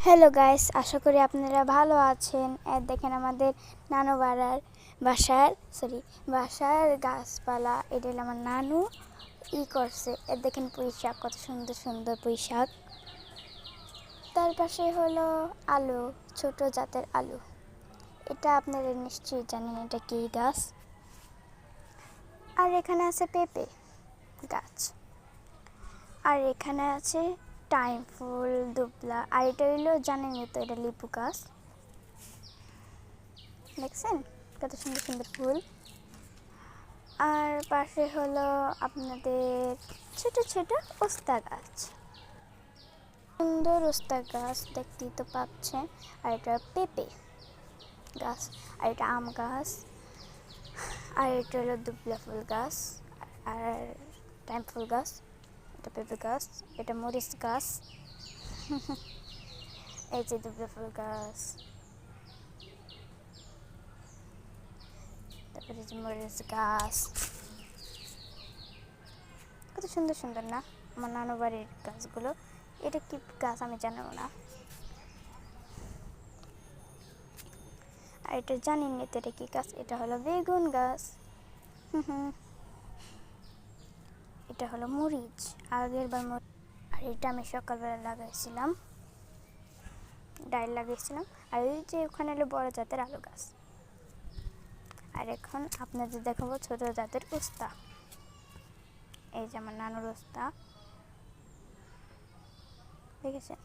Hello guys, আশা করি আপনারা ভালো আছেন। দেখেন আমাদের নানু বাসার গাছপালা। এটা হলো আমার নানু করছে। দেখেন পুঁইশাক, কত সুন্দর সুন্দর পুঁইশাক। তার পাশে হলো আলু, ছোট জাতের আলু। এটা আপনারা নিশ্চয়ই জানেন এটা কি গাছ। আর এখানে আছে পেঁপে গাছ, আর এখানে আছে টাইম ফুল, দুবলা। আর এটা হইলো জানেনই তো, এটা লিপু গাছ। দেখছেন কত সুন্দর সুন্দর ফুল। আর পাশে হলো আপনাদের ছোট ছোট ওস্তা গাছ, সুন্দর ওস্তা গাছ দেখতেই তো পাচ্ছেন। আর এটা পেঁপে গাছ, আর এটা আম গাছ, আর এটা হলো দুবলা ফুল গাছ, আর টাইম ফুল গাছ। এটা পেঁপে গাছ, এটা মরিচ গাছ। এই যে দুবলা ফুল গাছ, তারপরে যে মরিচ গাছ। কত সুন্দর সুন্দর না আমার নানু বাড়ির গাছগুলো। এটা কি গাছ আমি জানি না, আর এটা জানি না তো এটা কি গাছ। এটা হলো বেগুন গাছ। এটা হলো মরিচ, আগের বার আর এটা আমি সকালবেলা লাগাইছিলাম, ডাল লাগিয়েছিলাম। আর এই যে ওখানে হলো বড় জাতের আলু গাছ। আর এখন আপনাদের দেখাবো ছোট জাতের উস্তা। এই যে আমার নানুর উস্তা, দেখেছেন?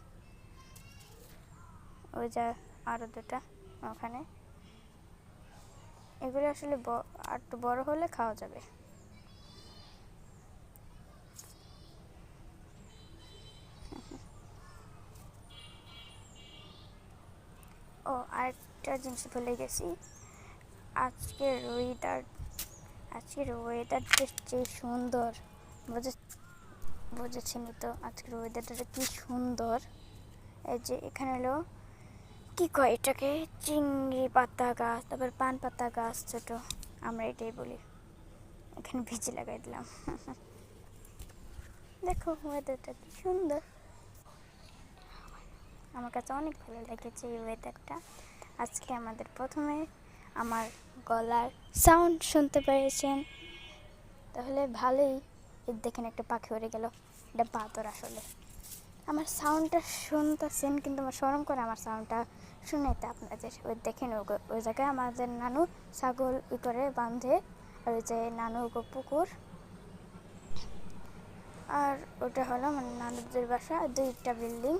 ওই যে আরো দুটা ওখানে। এগুলো আসলে আর একটু বড় হলে খাওয়া যাবে। ও আরেকটা জিনিস ভুলে গেছি, আজকের ওয়েদারটা যে সুন্দর, বুঝেছেন তো? আজকের ওয়েদারটা কি সুন্দর। এই যে এখানে হলো কি কয় এটাকে, চিংড়ি পাতা গাছ, তারপর পান পাতা গাছ ছোট, আমরা এটাই বলি। এখানে ভিজে লাগাই দিলাম। দেখো ওয়েদারটা কি সুন্দর, আমার কাছে অনেক ভালো লেগেছে এই ওয়েদারটা। আজকে আমাদের প্রথমে আমার গলার সাউন্ড শুনতে পেরেছেন, তাহলে ভালোই। দেখেন একটা পাখি উড়ে গেল, এটা বাদর আসলে। আমার সাউন্ডটা শুনতেছেন, কিন্তু আমার শরম করে আমার সাউন্ডটা শুনাইতে আপনাদের। ওই দেখেন ওই জায়গায় আমাদের নানু ছাগল করে বাঁধে, আর ওই যে নানু পুকুর। আর ওটা হলো আমার নানুদের বাসা, দুইটা বিল্ডিং।